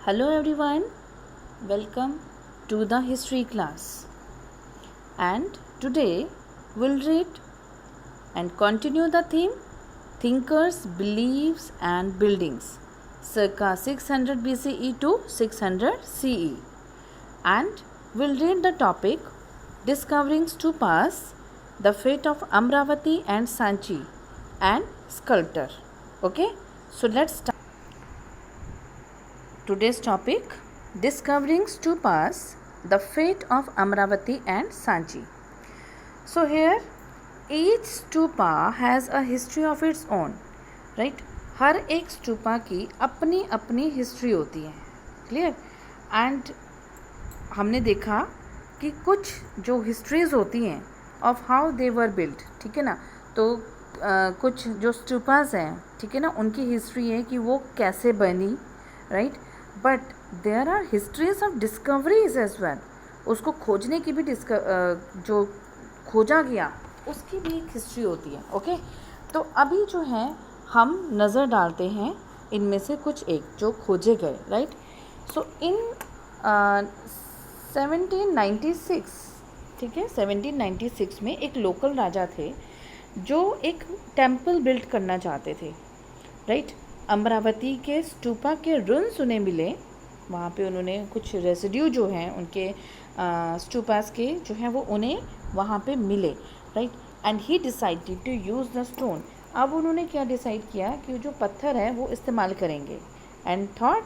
Hello everyone, welcome to the history class. And today we'll read and continue the theme Thinkers, Beliefs and Buildings circa 600 BCE to 600 CE. And we'll read the topic Discovering Stupas, the fate of Amravati and Sanchi and sculptor. Okay, so let's start. Today's topic Discovering Stupas, the fate of Amravati and Sanchi. So here each stupa has a history of its own, right? हर एक stupa की अपनी अपनी history होती है, clear. And हमने देखा कि कुछ जो हिस्ट्रीज होती हैं of how they were built, ठीक है ना. तो कुछ जो stupas हैं, ठीक है ना, उनकी हिस्ट्री है कि वो कैसे बनी, right. But there are histories of discoveries as well. उसको खोजने की भी जो खोजा गया उसकी भी एक हिस्ट्री होती है. ओके, तो अभी जो है हम नज़र डालते हैं इनमें से कुछ एक जो खोजे गए, राइट. सो इन 1796, ठीक है, 1796 में एक लोकल राजा थे जो एक टेम्पल बिल्ड करना चाहते थे, राइट. अमरावती के स्टूपा के रुन्स उन्हें मिले. वहाँ पे उन्होंने कुछ रेसिड्यू जो हैं उनके स्टूपास के जो हैं वो उन्हें वहाँ पे मिले, right. And he decided to use the stone. अब उन्होंने क्या डिसाइड किया कि जो पत्थर है वो इस्तेमाल करेंगे. And thought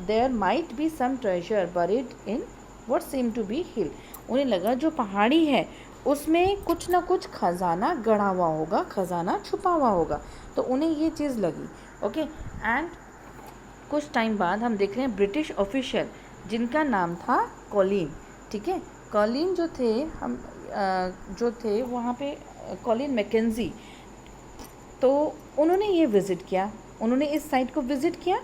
there might be some treasure buried in what seem to be hill. उन्हें लगा जो पहाड़ी है उसमें कुछ ना कुछ खजाना गड़ा हुआ होगा, खजाना छुपा हुआ होगा. तो उन्हें ये चीज़ लगी. ओके, एंड कुछ टाइम बाद हम देख रहे हैं ब्रिटिश ऑफिशियल जिनका नाम था कॉलिन, ठीक है. कॉलिन जो थे जो थे वहाँ पे कॉलिन मैकेंजी. तो उन्होंने ये विज़िट किया, उन्होंने इस साइट को विज़िट किया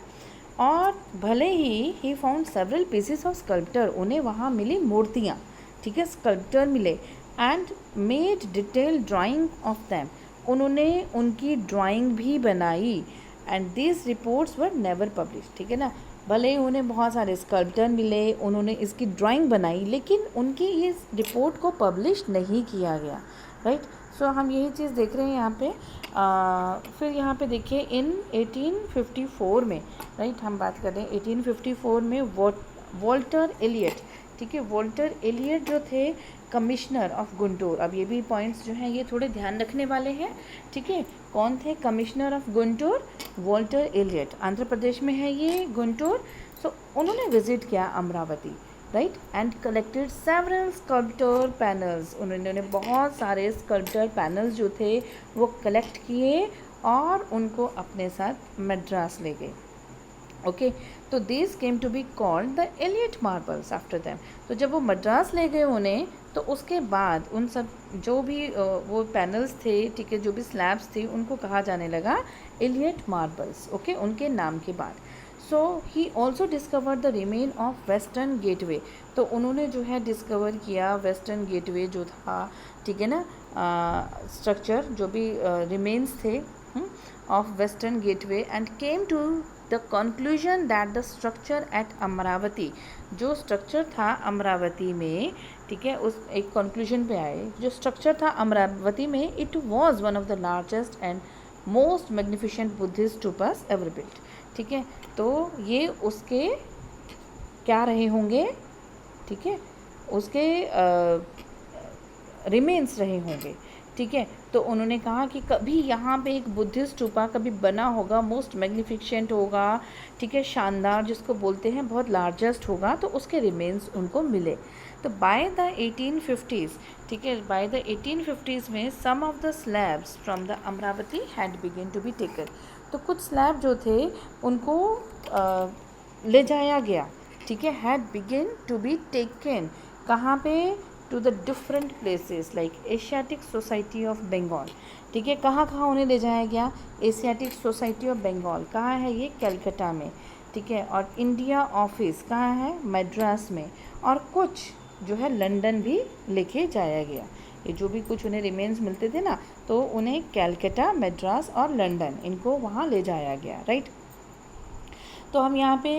और भले he found several pieces of sculpture. उन्हें वहाँ मिली मूर्तियाँ, ठीक है, स्कल्पचर मिले. And made detail drying of them. उन्होंने उनकी ड्राइंग भी बनाई. And this reports were never publish, ठीक है ना. भले ही उन्हें बहुत सारे स्कल्पचर मिले, उन्होंने इसकी ड्राइंग बनाई, लेकिन उनकी इस रिपोर्ट को पब्लिश नहीं किया गया, राइट. सो हम यही चीज़ देख रहे हैं यहाँ पे. फिर यहाँ पे देखिए इन 1854 में, राइट, हम बात कर रहे हैं 1854 में वॉल्टर एलियट, ठीक है. वॉल्टर एलियट जो थे कमिश्नर ऑफ गुंटूर. अब ये भी पॉइंट्स जो हैं ये थोड़े ध्यान रखने वाले हैं, ठीक है. कौन थे commissioner of Guntur? Walter Elliot. Andhra Pradesh में है ये गुंटूर. सो उन्होंने विजिट किया Amaravati, right, and collected several sculpture panels. उन्होंने बहुत सारे स्कल्पचर पैनल्स जो थे वो कलेक्ट किए और उनको अपने साथ मद्रास ले गए. ओके, तो this came to be called the Elliot marbles after them. तो जब वो मद्रास ले गए उन्हें, तो उसके बाद उन सब जो भी वो पैनल्स थे, ठीक है, जो भी स्लैब्स थे, उनको कहा जाने लगा एलियट मार्बल्स. ओके, उनके नाम के बाद. So he also discover the remain of western gateway. तो उन्होंने जो है डिस्कवर किया वेस्टर्न गेटवे जो था, ठीक है ना, स्ट्रक्चर जो भी रिमेन्स थे of western gateway. And came to the conclusion that the structure at Amaravati, जो स्ट्रक्चर था अमरावती में, ठीक है, उस एक कंक्लूजन पे आए. जो स्ट्रक्चर था अमरावती में, it was one of the largest and most magnificent Buddhist stupas ever built, ठीक है. तो ये उसके क्या रहे होंगे, ठीक है, उसके रिमेन्स रहे होंगे, ठीक है. तो उन्होंने कहा कि कभी यहाँ पे एक बुद्धिस्ट स्टूपा कभी बना होगा, मोस्ट मैग्निफिसेंट होगा, ठीक है, शानदार जिसको बोलते हैं, बहुत लार्जेस्ट होगा, तो उसके रिमेन्स उनको मिले. तो बाय द 1850s, ठीक है, बाय द 1850s में some of the slabs from the Amaravati had begin to be taken. तो कुछ स्लैब जो थे उनको ले जाया गया, ठीक है, had begin to be taken. कहाँ पे? To the different places like Asiatic Society of Bengal, ठीक है. कहाँ कहाँ उन्हें ले जाया गया? Asiatic Society of Bengal. कहाँ है ये? कलकत्ता में, ठीक है. और इंडिया ऑफिस कहाँ है? मद्रास में. और कुछ जो है लंदन भी लेके जाया गया. ये जो भी कुछ उन्हें रिमेन्स मिलते थे ना, तो उन्हें कलकत्ता, मद्रास और लंदन, इनको वहाँ ले जाया गया, राइट. तो हम यहाँ पे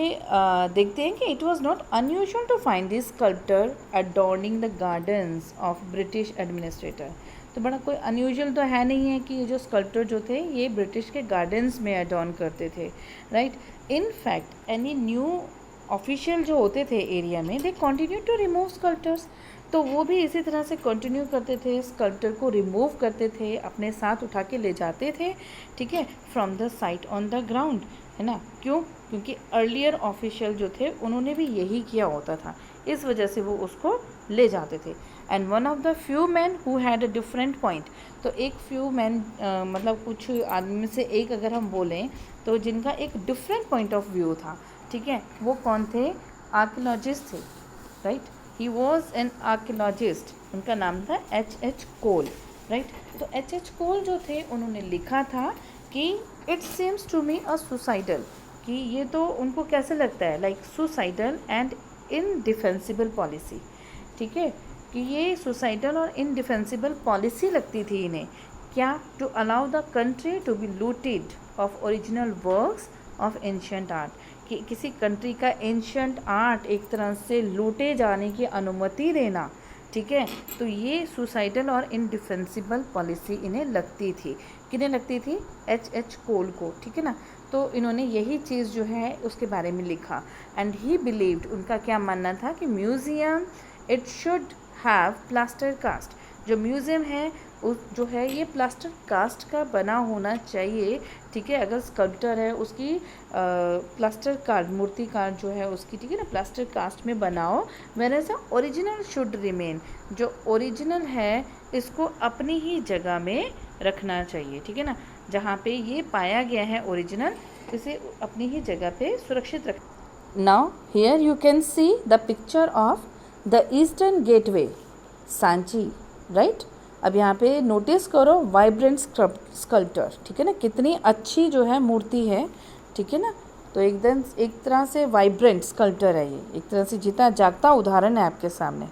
देखते हैं कि it was not unusual to find this sculptor adorning the gardens of British administrator. तो बड़ा कोई अनयूजुअल तो है नहीं है कि ये जो स्कल्पटर जो थे ये ब्रिटिश के गार्डन्स में अडॉर्न करते थे, right. In fact any new official जो होते थे एरिया में, दे कंटिन्यू टू रिमूव स्कल्पटर्स। तो वो भी इसी तरह से कंटिन्यू करते थे, स्कल्पटर को रिमूव करते थे, अपने साथ उठा के ले जाते थे, ठीक है, from the site on the ground, है ना। क्यों? क्योंकि अर्लियर ऑफिशियल जो थे उन्होंने भी यही किया होता था, इस वजह से वो उसको ले जाते थे। And one of the few man who had a different point, तो एक फ्यू मैन मतलब कुछ आदमी में से एक अगर हम बोलें तो जिनका एक डिफरेंट पॉइंट ऑफ व्यू था, ठीक है, वो कौन थे? आर्कियोलॉजिस्ट थे, right. He was an archaeologist, उनका नाम था H.H. Cole, right. तो H.H. कोल जो थे उन्होंने लिखा था कि it seems to me a suicidal, कि ये तो उनको कैसे लगता है, like suicidal and indefensible policy, ठीक है, कि ये सुसाइडल और इनडिफेंसिबल पॉलिसी लगती थी इन्हें। क्या? To allow the country to be looted of original works of ancient art, कि किसी कंट्री का एंशिएंट आर्ट एक तरह से लूटे जाने की अनुमति देना, ठीक है। तो ये सुसाइडल और इनडिफेंसिबल पॉलिसी इन्हें लगती थी। किन्हें लगती थी? H.H. कोल को, ठीक है ना। तो इन्होंने यही चीज़ जो है उसके बारे में लिखा। एंड ही बिलीव्ड, उनका क्या मानना था कि museum it should have plaster cast, जो म्यूज़ियम है उस जो है ये प्लास्टर कास्ट का बना होना चाहिए, ठीक है। अगर स्कल्पटर है उसकी प्लास्टर कार्ड, मूर्ति कार्ड जो है उसकी, ठीक है ना, प्लास्टर कास्ट में बनाओ। वेयर ओरिजिनल शुड रिमेन, जो ओरिजिनल है इसको अपनी ही जगह में रखना चाहिए, ठीक है ना। जहाँ पे ये पाया गया है ओरिजिनल, इसे अपनी ही जगह पे सुरक्षित रख। Now here you can see the picture of the eastern gateway Sanchi, right. अब यहाँ पे नोटिस करो वाइब्रेंट स्कल्पटर, ठीक है ना, कितनी अच्छी जो है मूर्ति है, ठीक है ना। तो एकदम एक तरह से वाइब्रेंट स्कल्पटर है ये, एक तरह से जीता जागता उदाहरण है आपके सामने।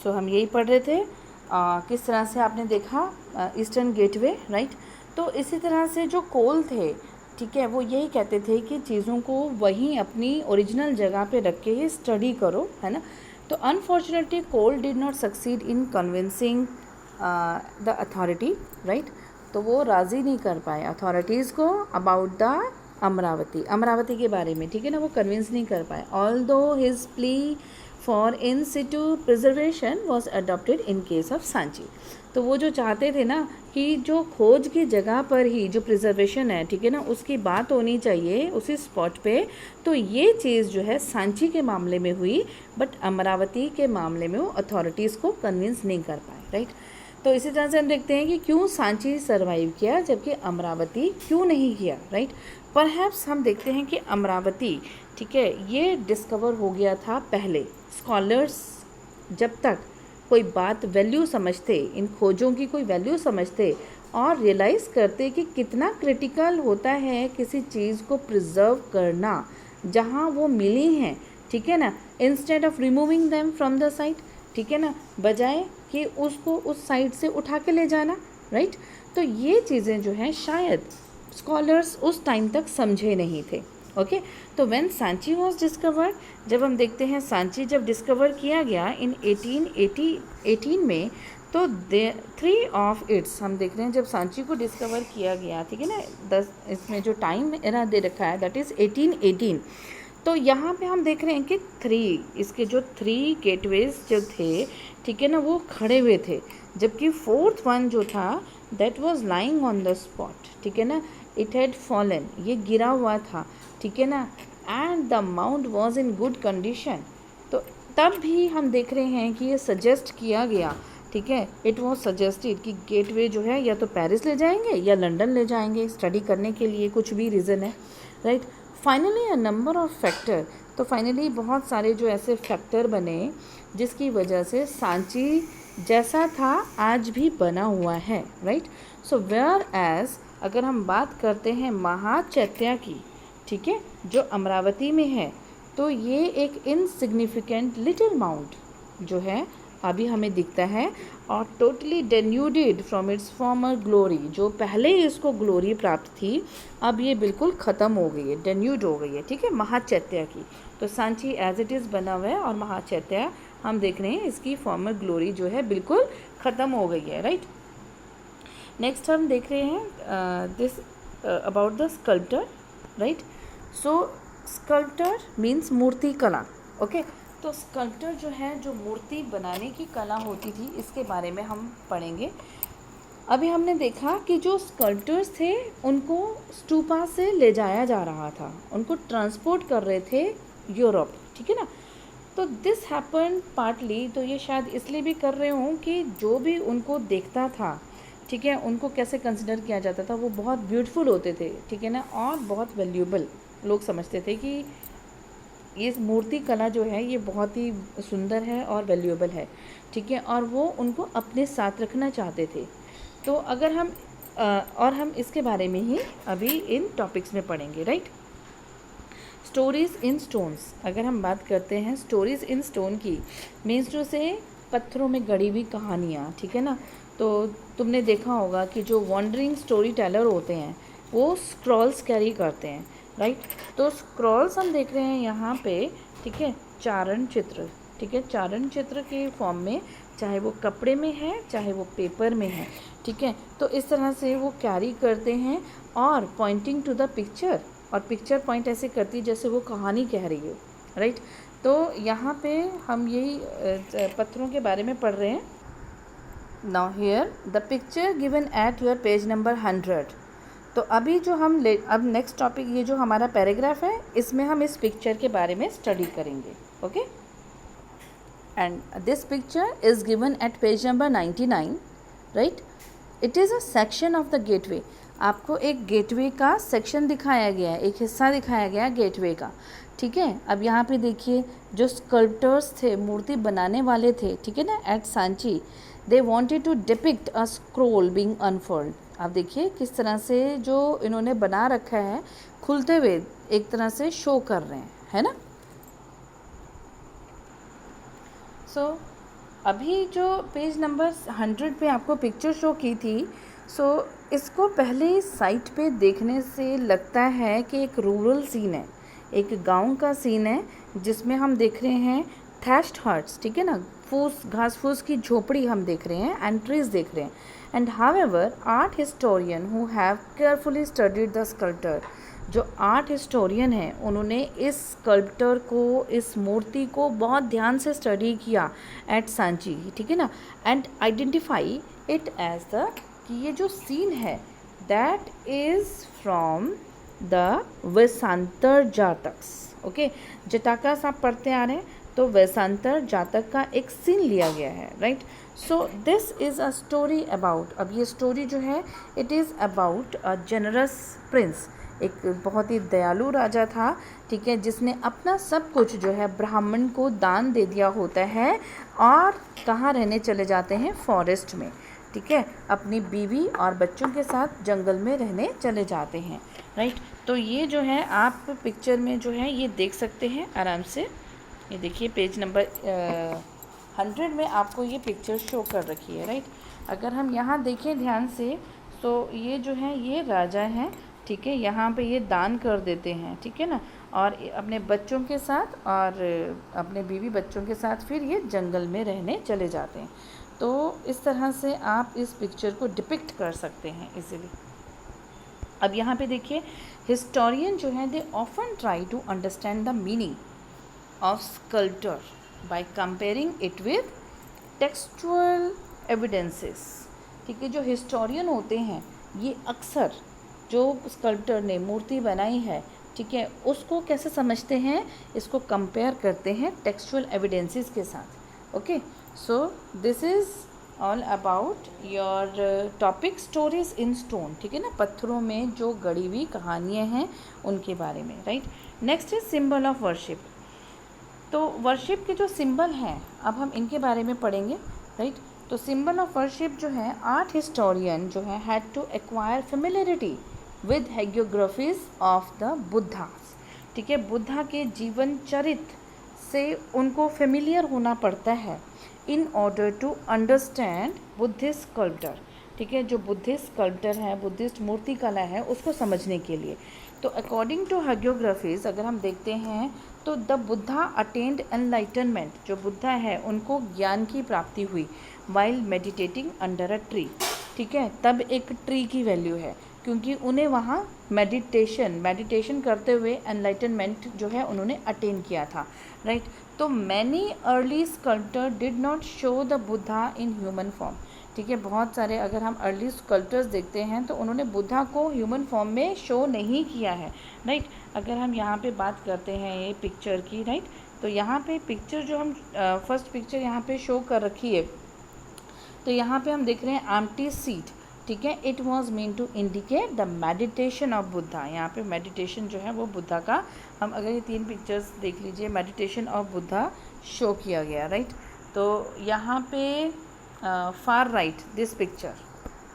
सो हम यही पढ़ रहे थे किस तरह से आपने देखा ईस्टर्न गेटवे, राइट। तो इसी तरह से जो कोल थे, ठीक है, वो यही कहते थे कि चीज़ों को वहीं अपनी ओरिजिनल जगह पे रख के ही स्टडी करो, है ना। तो unfortunately Cole did not succeed in convincing the authority, right. तो वो राज़ी नहीं कर पाए अथॉरिटीज़ को अबाउट द अमरावती के बारे में, ठीक है ना, वो कन्विंस नहीं कर पाए। Although his plea for in Situ preservation was adopted in case of Sanchi. तो वो जो चाहते थे ना कि जो खोज की जगह पर ही जो प्रिजर्वेशन है, ठीक है ना, उसकी बात होनी चाहिए उसी स्पॉट पे, तो ये चीज़ जो है सांची के मामले में हुई, बट अमरावती के मामले में वो अथॉरिटीज़ को कन्विंस नहीं कर पाए, राइट। तो इसी तरह से हम देखते हैं कि क्यों सांची सर्वाइव किया जबकि अमरावती क्यों नहीं किया, राइट। परहैप्स हम देखते हैं कि अमरावती, ठीक है, ये डिस्कवर हो गया था पहले। स्कॉलर्स जब तक कोई बात वैल्यू समझते, इन खोजों की कोई वैल्यू समझते और रियलाइज़ करते कि कितना क्रिटिकल होता है किसी चीज़ को प्रिजर्व करना जहाँ वो मिली हैं, ठीक है ना, instead of removing them from the site, ठीक है ना, बजाय कि उसको उस साइट से उठा के ले जाना, राइट। तो ये चीज़ें जो हैं शायद स्कॉलर्स उस टाइम तक समझे नहीं थे, ओके। तो व्हेन सांची वॉज डिस्कवर्ड, जब हम देखते हैं सांची जब डिस्कवर किया गया इन 1818 में, तो 3 ऑफ इट्स, हम देख रहे हैं जब सांची को डिस्कवर किया गया, ठीक है ना, 10 इसमें जो टाइम एरा दे रखा है दैट इज़ 1818। तो यहाँ पे हम देख रहे हैं कि 3 इसके जो 3 गेटवेज जो थे, ठीक है ना, वो खड़े हुए थे, जबकि 4th वन जो था that was lying on the spot, ठीक है ना, इट हैड फॉलन, ये गिरा हुआ था, ठीक है ना, and the mount was in good condition. तो तब भी हम देख रहे हैं कि ये सजेस्ट किया गया, ठीक है, इट वाज सजेस्टेड कि गेटवे जो है या तो पेरिस ले जाएंगे या लंदन ले जाएंगे स्टडी करने के लिए, कुछ भी रीज़न है, right. Finally a number of factor, तो फाइनली बहुत सारे जो ऐसे फैक्टर बने जिसकी वजह से सांची जैसा था आज भी बना हुआ है, राइट। सो वेयर एज अगर हम बात करते हैं महाचैत्या की, ठीक है, जो अमरावती में है, तो ये एक इनसिग्निफिकेंट लिटिल माउंट जो है अभी हमें दिखता है और totally denuded from its former glory, जो पहले इसको ग्लोरी प्राप्त थी अब ये बिल्कुल ख़त्म हो गई है, डेन्यूड हो गई है, ठीक है, महाचैत्य की। तो सांची एज इट इज़ बना हुआ है और महाचैत्य हम देख रहे हैं इसकी फॉर्मर ग्लोरी जो है बिल्कुल ख़त्म हो गई है, राइट। नेक्स्ट हम देख रहे हैं this about the sculptor, right. So sculptor means मूर्ति कला, ओके। तो स्कल्पटर जो है, जो मूर्ति बनाने की कला होती थी, इसके बारे में हम पढ़ेंगे। अभी हमने देखा कि जो स्कल्पटर्स थे उनको स्टूपा से ले जाया जा रहा था, उनको ट्रांसपोर्ट कर रहे थे यूरोप, ठीक है ना। तो दिस हैपन पार्टली, तो ये शायद इसलिए भी कर रहे हों कि जो भी उनको देखता था, ठीक है, उनको कैसे कंसिडर किया जाता था, वो बहुत ब्यूटीफुल होते थे, ठीक है ना, और बहुत वैल्यूएबल लोग समझते थे कि ये मूर्ति कला जो है ये बहुत ही सुंदर है और वैल्यूएबल है, ठीक है, और वो उनको अपने साथ रखना चाहते थे। तो अगर हम और हम इसके बारे में ही अभी इन टॉपिक्स में पढ़ेंगे, राइट। स्टोरीज़ इन स्टोन्स, अगर हम बात करते हैं स्टोरीज़ इन स्टोन की, मीन्स जो से पत्थरों में गढ़ी हुई कहानियाँ, ठीक है ना। तो तुमने देखा होगा कि जो वॉन्डरिंग स्टोरी टेलर होते हैं वो स्क्रॉल्स कैरी करते हैं, राइट। तो स्क्रॉल्स हम देख रहे हैं यहाँ पे, ठीक है, चारण चित्र, ठीक है, चारण चित्र के फॉर्म में, चाहे वो कपड़े में है चाहे वो पेपर में है, ठीक है। तो इस तरह से वो कैरी करते हैं और पॉइंटिंग टू द पिक्चर, और पिक्चर पॉइंट ऐसे करती है जैसे वो कहानी कह रही हो, राइट। तो यहाँ पे हम यही पत्थरों के बारे में पढ़ रहे हैं। Now here the picture given at your page number 100। तो अभी जो हम अब नेक्स्ट टॉपिक, ये जो हमारा पैराग्राफ है, इसमें हम इस पिक्चर के बारे में स्टडी करेंगे, okay. And this picture is given at page number 99, right. It is a section of the gateway. आपको एक गेटवे का सेक्शन दिखाया गया है, एक हिस्सा दिखाया गया है गेटवे का, ठीक है। अब यहाँ पे देखिए जो स्कल्पटर्स थे, मूर्ति बनाने वाले थे, ठीक है ना, at Sanchi, they wanted to depict a scroll being unfold. आप देखिए किस तरह से जो इन्होंने बना रखा है, खुलते हुए एक तरह से शो कर रहे हैं, है ना। सो अभी जो पेज नंबर 100 पे आपको पिक्चर शो की थी, सो इसको पहले साइट पे देखने से लगता है कि एक रूरल सीन है, एक गांव का सीन है, जिसमें हम देख रहे हैं थैश्ड हट्स, ठीक है ना, फूस घास फूस की झोपड़ी हम देख रहे हैं, एंड ट्रीज देख रहे हैं। And however art historian who have carefully studied the sculptor, जो आर्ट हिस्टोरियन हैं उन्होंने इस स्कल्पटर को, इस मूर्ति को बहुत ध्यान से स्टडी किया एट सांची, ठीक है ना, and identify it as the, कि ये जो सीन है that is from the Vessantara Jatakas, okay. Jatakas आप पढ़ते आ रहे हैं, तो वेसांतर जातक का एक सीन लिया गया है, right. So this is a story about, अब ये स्टोरी जो है it is about a generous Prince, एक बहुत ही दयालु राजा था, ठीक है, जिसने अपना सब कुछ जो है ब्राह्मण को दान दे दिया होता है, और कहाँ रहने चले जाते हैं, फॉरेस्ट में, ठीक है, अपनी बीवी और बच्चों के साथ जंगल में रहने चले जाते हैं, राइट। तो ये जो है आप पिक्चर में जो है ये देख सकते हैं आराम से, ये देखिए पेज नंबर 100 में आपको ये पिक्चर शो कर रखी है, राइट। अगर हम यहाँ देखें ध्यान से, तो ये जो है ये राजा हैं, ठीक है, यहाँ पे ये दान कर देते हैं, ठीक है ना, और अपने बच्चों के साथ और अपने बीवी बच्चों के साथ फिर ये जंगल में रहने चले जाते हैं। तो इस तरह से आप इस पिक्चर को डिपिक्ट कर सकते हैं इजीली। अब यहाँ पे देखिए हिस्टोरियन जो है they often try to understand the meaning of sculptor by comparing it with textual evidences, ठीक है। जो हिस्टोरियन होते हैं ये अक्सर जो स्कल्पटर ने मूर्ति बनाई है, ठीक है, उसको कैसे समझते हैं, इसको कंपेयर करते हैं टेक्सचुअल एविडेंसेस के साथ, okay. So this is all about your topic stories in stone, ठीक है ना, पत्थरों में जो गढ़ी हुई कहानियाँ हैं उनके बारे में, right. Next is symbol of worship. तो वर्शिप के जो सिंबल हैं अब हम इनके बारे में पढ़ेंगे, राइट। तो सिंबल ऑफ वर्शिप जो है आर्ट हिस्टोरियन जो है had to acquire familiarity with hagiographies of the Buddhas, ठीक है, बुद्धा के जीवन चरित्र से उनको फेमिलियर होना पड़ता है। In order to understand Buddhist sculpture, ठीक है, जो बुद्धिस्ट स्कल्पचर है, बुद्धिस्ट मूर्ति कला है, उसको समझने के लिए। तो अकॉर्डिंग टू हैगियोग्राफीज अगर हम देखते हैं तो द बुद्धा अटेंड एनलाइटनमेंट, जो बुद्धा है उनको ज्ञान की प्राप्ति हुई while meditating under a tree, ठीक है। तब एक ट्री की वैल्यू है क्योंकि उन्हें वहाँ मेडिटेशन करते हुए एनलाइटनमेंट जो है उन्होंने अटेन किया था, राइट। तो many early sculptor did not show the Buddha in human form, ठीक है। बहुत सारे अगर हम अर्ली स्कल्पटर्स देखते हैं तो उन्होंने बुद्धा को ह्यूमन फॉर्म में शो नहीं किया है, राइट। अगर हम यहाँ पे बात करते हैं ये पिक्चर की, राइट, तो यहाँ पे पिक्चर जो हम फर्स्ट पिक्चर यहाँ पे शो कर रखी है, तो यहाँ पे हम देख रहे हैं एम्प्टी सीट, ठीक है। It was mean to indicate the meditation of Buddha. यहाँ पे मेडिटेशन जो है वो बुद्धा का, हम अगर ये 3 पिक्चर्स देख लीजिए, मेडिटेशन ऑफ बुद्धा शो किया गया, राइट। तो यहाँ पे फार राइट दिस पिक्चर,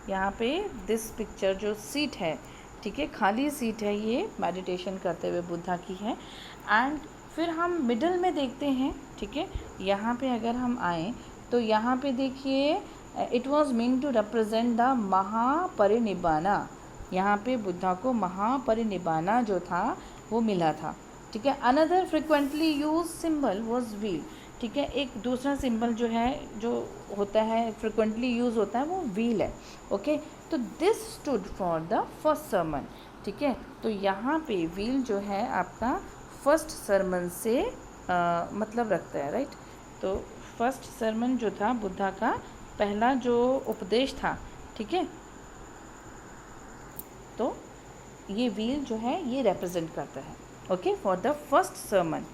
यहाँ पे दिस पिक्चर जो सीट है, ठीक है, खाली सीट है, ये मेडिटेशन करते हुए बुद्धा की है। एंड फिर हम मिडल में देखते हैं, ठीक है, यहाँ पे अगर हम आएँ तो यहाँ पे देखिए it was mean to represent the Mahaparinibbana, यहाँ पे बुद्धा को महापरिनिब्बाना जो था वो मिला था, ठीक है। Another frequently use symbol was wheel, ठीक है। एक दूसरा सिंबल जो है, जो होता है फ्रिक्वेंटली यूज़ होता है, वो व्हील है, ओके। तो this stood for the first Sarman, ठीक है। तो यहाँ पे व्हील जो है आपका फर्स्ट सरमन से मतलब रखता है, राइट। तो फर्स्ट सरमन जो था बुद्धा का पहला जो उपदेश था, ठीक है, तो ये व्हील जो है ये रिप्रेजेंट करता है, okay, for the first sermon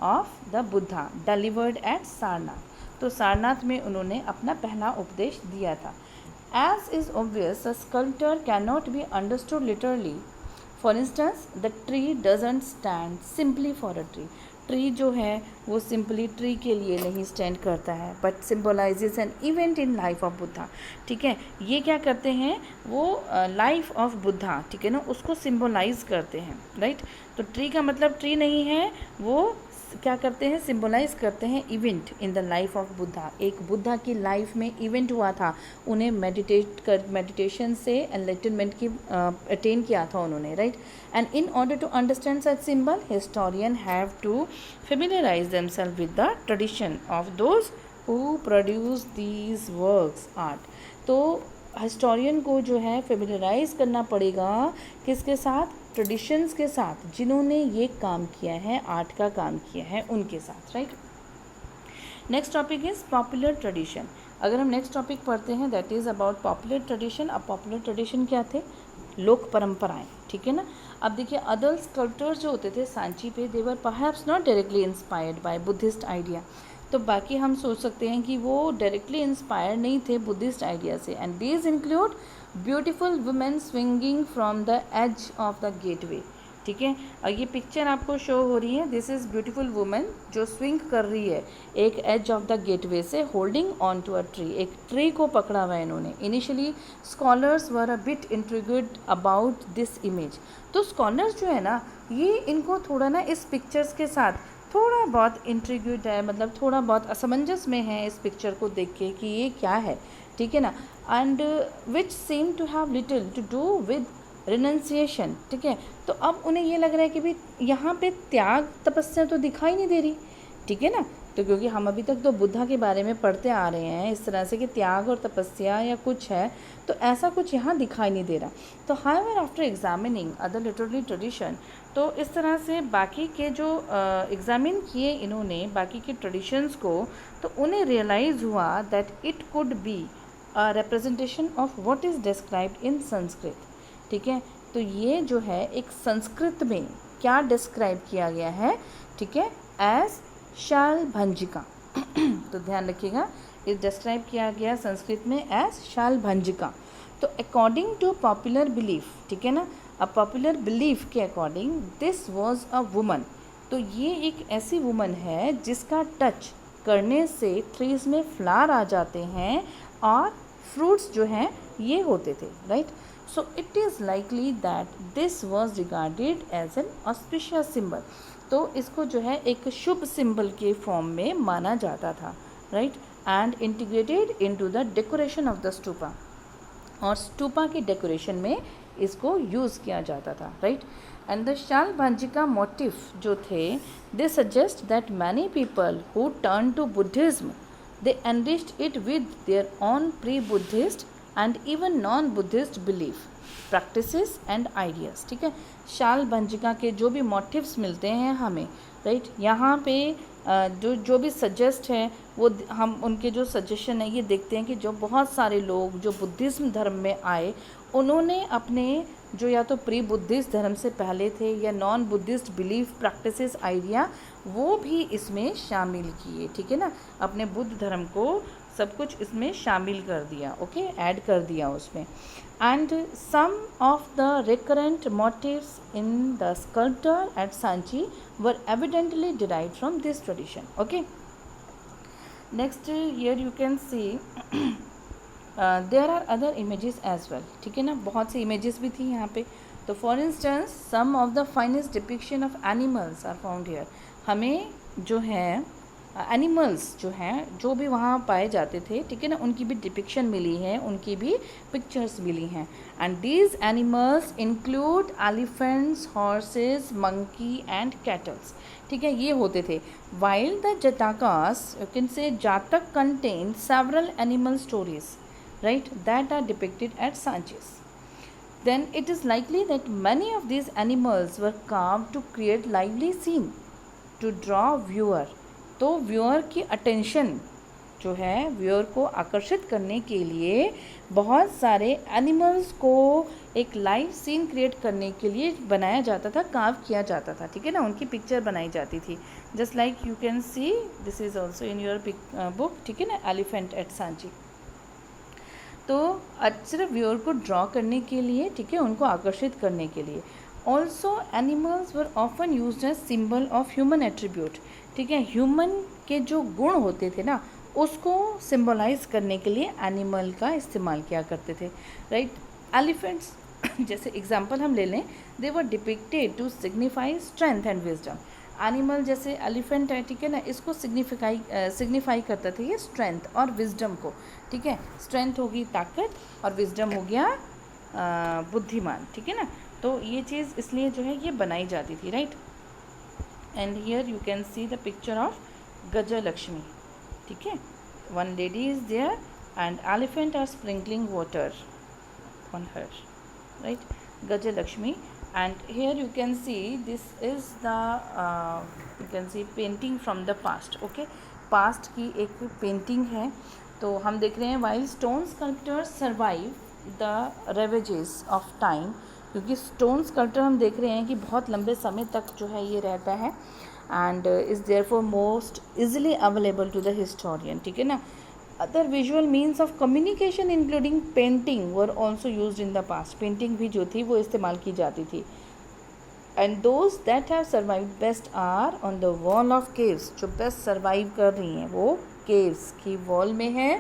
of the Buddha delivered at Sarnath. तो सारनाथ में उन्होंने अपना पहला उपदेश दिया था। As is obvious a sculpture can not be understood literally. For instance the tree doesn't stand simply for a tree. Tree जो है वो सिंपली ट्री के लिए नहीं स्टैंड करता है, but symbolises an event in life of Buddha, ठीक है। ये क्या करते हैं, वो लाइफ ऑफ बुद्धा, ठीक है ना, उसको सिम्बोलाइज करते हैं, राइट। तो ट्री का मतलब ट्री नहीं है, वो क्या करते हैं, सिम्बोलाइज करते हैं event in the life of Buddha. एक बुद्धा की लाइफ में इवेंट हुआ था, उन्हें मेडिटेशन से एनलाइटनमेंट की अटेन किया था उन्होंने, right. And in order to understand such symbol historian have to familiarise themselves with the tradition of those who produce these works art. तो हिस्टोरियन को जो है फेमिलियराइज करना पड़ेगा किसके साथ, ट्रेडिशंस के साथ, जिन्होंने ये काम किया है, आर्ट का काम किया है, उनके साथ, right. Next topic is popular tradition. अगर हम नेक्स्ट टॉपिक पढ़ते हैं that is about popular tradition. अब पॉपुलर ट्रेडिशन क्या थे, लोक परंपराएं, ठीक है ना। अब देखिए अदर स्कल्पटर्स जो होते थे सांची पे, they were perhaps not directly inspired by Buddhist idea. तो बाकी हम सोच सकते हैं कि वो डायरेक्टली इंस्पायर नहीं थे बुद्धिस्ट आइडिया से। And these include beautiful women swinging from the edge of the gateway, ठीक है। और ये पिक्चर आपको शो हो रही है, दिस इज़ ब्यूटीफुल वुमेन जो स्विंग कर रही है एक एज ऑफ द गेटवे से, holding on to a tree, एक ट्री को पकड़ा हुआ है इन्होंने। Initially scholars were a bit intrigued about this image. तो स्कॉलर्स जो है ना, ये इनको थोड़ा ना इस पिक्चर्स के साथ थोड़ा बहुत इंट्रिग्यूड है, मतलब थोड़ा बहुत असमंजस में है इस पिक्चर को देख के कि ये क्या है, ठीक है ना। And which seem to have little to do with renunciation, ठीक है। तो अब उन्हें ये लग रहा है कि भाई यहाँ पे त्याग तपस्या तो दिखाई नहीं दे रही, ठीक है ना। तो क्योंकि हम अभी तक तो बुद्धा के बारे में पढ़ते आ रहे हैं इस तरह से कि त्याग और तपस्या या कुछ है, तो ऐसा कुछ यहाँ दिखाई नहीं दे रहा। तो however after examining other literary tradition, तो इस तरह से बाकी के जो एग्जामिन किए इन्होंने बाकी के ट्रेडिशंस को, तो उन्हें रियलाइज़ हुआ that it could be a representation of what is described in Sanskrit, ठीक है। तो ये जो है एक संस्कृत में क्या डिस्क्राइब किया गया है, ठीक है, एज शालभंजिका। तो ध्यान रखिएगा, ये डिस्क्राइब किया गया संस्कृत में एज शालभंजिका। तो अकॉर्डिंग टू पॉपुलर बिलीफ, ठीक है ना, अब पॉपुलर बिलीफ के according this was a woman. तो ये एक ऐसी वुमन है जिसका टच करने से ट्रीज में फ्लावर आ जाते हैं और फ्रूट्स जो हैं ये होते थे, right. So it is likely that this was regarded as an auspicious symbol. तो इसको जो है एक शुभ सिंबल के फॉर्म में माना जाता था, right. And integrated into the decoration of the stupa, और स्तूपा की डेकोरेशन में इसको यूज़ किया जाता था, right. And the Shalabhanjika motif जो थे, they suggest that many people who turn to Buddhism they enriched it with their own pre Buddhist and even non Buddhist belief practices and ideas, ठीक है। शालभांजिका के जो भी मोटिव्स मिलते हैं हमें, राइट, यहाँ पे जो भी सजेस्ट है वो हम उनके जो सजेशन है ये देखते हैं कि जो बहुत सारे लोग जो बुद्धिज़्म धर्म में आए उन्होंने अपने जो या तो प्री बुद्धिस्ट धर्म से पहले थे या non Buddhist belief practices idea वो भी इसमें शामिल किए, ठीक है ना। अपने बुद्ध धर्म को सब कुछ इसमें शामिल कर दिया, ओके, ऐड कर दिया उसमें। And some of the recurrent motifs in the sculpture at Sanchi were evidently derived from this tradition, okay. Next here you can see there are other images as well, ठीक है ना, बहुत सी इमेजेस भी थी यहाँ पे। तो for instance some of the finest depiction of animals are found here, हमें जो है एनिमल्स जो हैं जो भी वहाँ पाए जाते थे, ठीक है ना, उनकी भी डिपिक्शन मिली है, उनकी भी पिक्चर्स मिली हैं। And these animals include elephants, horses, monkey and cattles, ठीक है, ये होते थे। While the Jatakas you can say Jataka contain several animal stories, right, that are depicted at Sanchis. Then it is likely that many of these animals were carved to create lively scene to draw viewer. तो viewer की attention जो है, viewer को आकर्षित करने के लिए बहुत सारे एनिमल्स को एक लाइव सीन क्रिएट करने के लिए बनाया जाता था, कार्व किया जाता था, ठीक है ना, उनकी पिक्चर बनाई जाती थी। Just like you can see this is also in your book, ठीक है ना, एलिफेंट एट सांची। तो सिर्फ व्यूअर को ड्रॉ करने के लिए, ठीक है, उनको आकर्षित करने के लिए। Also animals were often used as symbol of human attribute, ठीक है, ह्यूमन के जो गुण होते थे ना उसको सिंबलाइज करने के लिए एनिमल का इस्तेमाल किया करते थे, राइट। एलिफेंट्स जैसे एग्जांपल हम ले लें, they were depicted to signify strength and wisdom. Animal जैसे एलिफेंट है, ठीक है ना, इसको सिग्निफाई करता था ये स्ट्रेंथ और विजडम को, ठीक है, स्ट्रेंथ होगी ताकत और विजडम हो गया बुद्धिमान, ठीक है ना। तो ये चीज़ इसलिए जो है ये बनाई जाती थी, right. And here you can see the picture of Gajalakshmi, ठीक है, one lady is there and elephant are sprinkling water on her, right, Gajalakshmi. And here you can see this is the you can see painting from the past, okay, past की एक painting है। तो हम देख रहे हैं while stone sculptors survive the ravages of time, क्योंकि stone sculptor हम देख रहे हैं कि बहुत लंबे समय तक जो है ये रहता है and is therefore most easily available to the historian, ठीक है ना। Other visual means of communication including painting were also used in the past. Painting भी जो थी वो इस्तेमाल की जाती थी। And those that have survived best are on the wall of caves. जो best survive कर रही हैं वो caves की wall में है।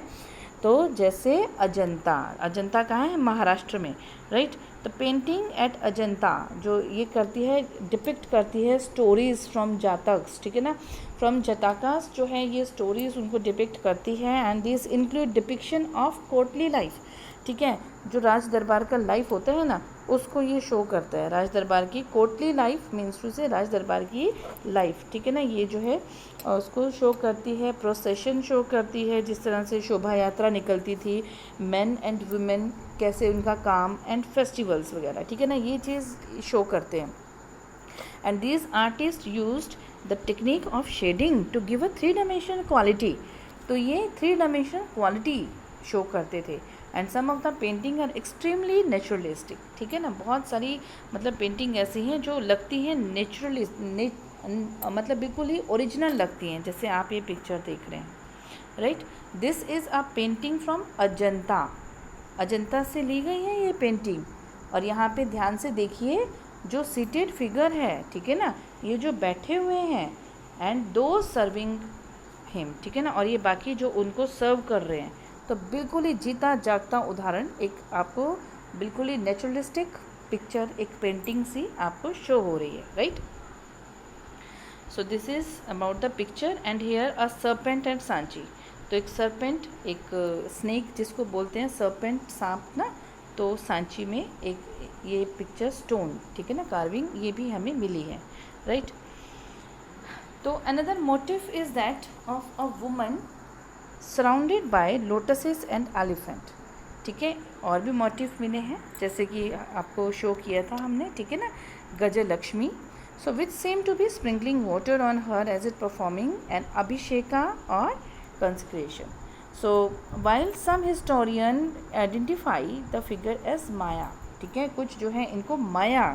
तो जैसे अजंता, अजंता कहाँ है, महाराष्ट्र में, राइट। तो पेंटिंग एट अजंता जो ये करती है, डिपिक्ट करती है स्टोरीज फ्रॉम जातक्स, ठीक है ना, फ्रॉम जटाकास जो है ये स्टोरीज उनको डिपिक्ट करती है। And this include depiction of courtly life, ठीक है, जो राज दरबार का लाइफ होता है ना उसको ये शो करता है, राज दरबार की कोर्टली लाइफ मीन्स टू से राज दरबार की लाइफ, ठीक है ना, ये जो है उसको शो करती है। प्रोसेशन शो करती है, जिस तरह से शोभा यात्रा निकलती थी, मेन एंड वुमेन कैसे उनका काम, एंड फेस्टिवल्स वगैरह, ठीक है ना, ये चीज़ शो करते हैं। And these artist used the technique of shading to give a 3 dimensional quality, तो ये 3 डायमेंशनल क्वालिटी शो करते थे। And some of the painting are extremely naturalistic, ठीक है ना, बहुत सारी मतलब पेंटिंग ऐसी हैं जो लगती हैं मतलब बिल्कुल ही ओरिजिनल लगती हैं, जैसे आप ये पिक्चर देख रहे हैं, right. This is a painting from Ajanta, Ajanta से ली गई है ये पेंटिंग। और यहाँ पे ध्यान से देखिए जो सीटेड फिगर है, ठीक है ना, ये जो बैठे हुए हैं एंड दो सर्विंग हिम, ठीक है ना, और ये बाकी जो उनको सर्व कर रहे हैं, तो बिल्कुल ही जीता जागता उदाहरण, एक आपको बिल्कुल ही नेचुरलिस्टिक पिक्चर, एक पेंटिंग सी आपको शो हो रही है, right. So this is about the picture. And here a serpent at Sanchi, तो एक सर्पेंट, एक स्नेक जिसको बोलते हैं सर्पेंट, सांप ना, तो सांची में एक ये पिक्चर स्टोन, ठीक है ना, कार्विंग ये भी हमें मिली है, राइट। तो another motive is that of a woman surrounded by lotuses and elephant, ठीक है। और भी मोटिव मिले हैं जैसे कि आपको शो किया था हमने, ठीक है ना, Gajalakshmi, so which seem to be sprinkling water on her as it performing an abhisheka or consecration. So while some historian identify the figure as Maya, ठीक है, कुछ जो है इनको माया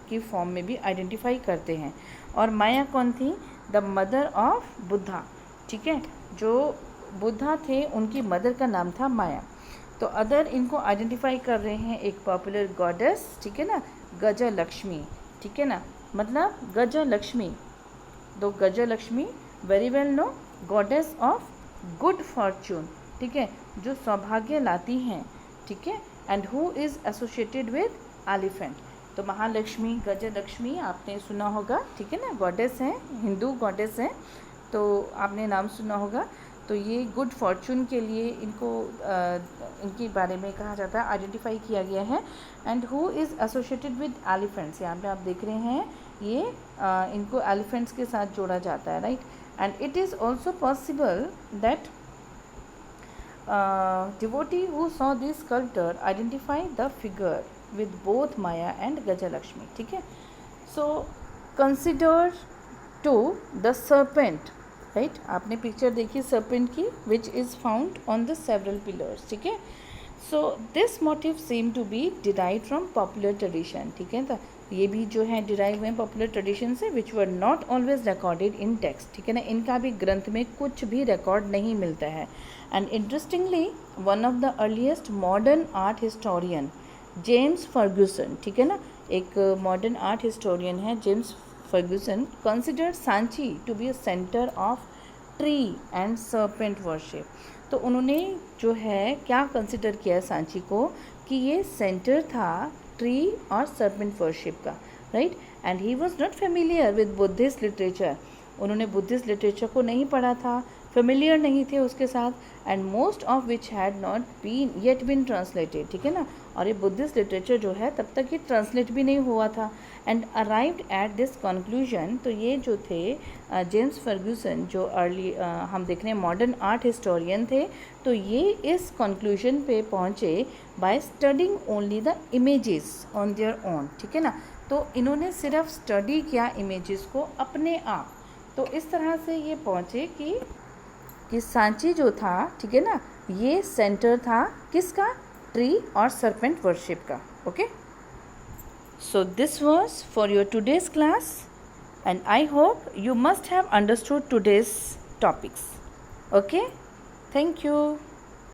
की फॉर्म में भी आइडेंटिफाई करते हैं। और माया कौन थी? द मदर ऑफ बुद्धा, ठीक है, जो बुद्धा थे उनकी मदर का नाम था माया। तो अदर इनको आइडेंटिफाई कर रहे हैं एक पॉपुलर गॉडेस, ठीक है ना, गजलक्ष्मी, ठीक है ना, मतलब गजलक्ष्मी, दो Gajalakshmi very well known goddess of good fortune, ठीक है, जो सौभाग्य लाती हैं, ठीक है, and who is associated with elephant. तो महालक्ष्मी, गजलक्ष्मी आपने सुना होगा, ठीक है ना, गॉडेस हैं, हिंदू गॉडेस हैं, तो आपने नाम सुना होगा। तो ये गुड फॉर्चून के लिए इनको इनके बारे में कहा जाता है, आइडेंटिफाई किया गया है। And who is associated with elephants, यहाँ पे आप देख रहे हैं ये इनको एलिफेंट्स के साथ जोड़ा जाता है, right. And it is also possible that devotee who saw this sculpture identify the figure with both Maya and Gajalakshmi, ठीक है। So consider to the serpent, right, आपने पिक्चर देखी सर्पेंट की, which is found on the several pillars, ठीक है। So this motive seem to be derive from popular tradition, ठीक है, तो ये भी जो है डिराइव हुए पॉपुलर ट्रेडिशन से, which were not always recorded in text, ठीक है ना, इनका भी ग्रंथ में कुछ भी रिकॉर्ड नहीं मिलता है। And interestingly one of the earliest modern art historian James Fergusson, ठीक है ना, एक मॉडर्न आर्ट हिस्टोरियन है James Fergusson, considered Sanchi to be a center of tree and serpent worship। तो उन्होंने जो है क्या कंसिडर किया है सांची को, कि ये सेंटर था ट्री और सर्पेंट वर्शिप का, right. And he was not familiar with Buddhist literature, उन्होंने बुद्धिस्ट लिटरेचर को नहीं पढ़ा था, फेमिलियर नहीं थे उसके साथ, and most of which had not been yet been translated, ठीक है ना, और ये बुद्धिस्ट लिटरेचर जो है तब तक ये ट्रांसलेट भी नहीं हुआ था। And arrived at this conclusion, तो ये जो थे जेम्स फर्ग्यूसन, जो अर्ली हम देख रहे हैं मॉडर्न आर्ट हिस्टोरियन थे, तो ये इस कंक्लूजन पे पहुँचे by studying only the images on their own, ठीक है ना। तो इन्होंने सिर्फ स्टडी किया इमेजेस को अपने आप, तो इस तरह से ये पहुँचे कि सांची जो था, ठीक है ना, ये सेंटर था किसका? ट्री और सर्पेंट वर्शिप का, okay. So this was for your today's class and I hope you must have understood today's topics, okay. Thank you.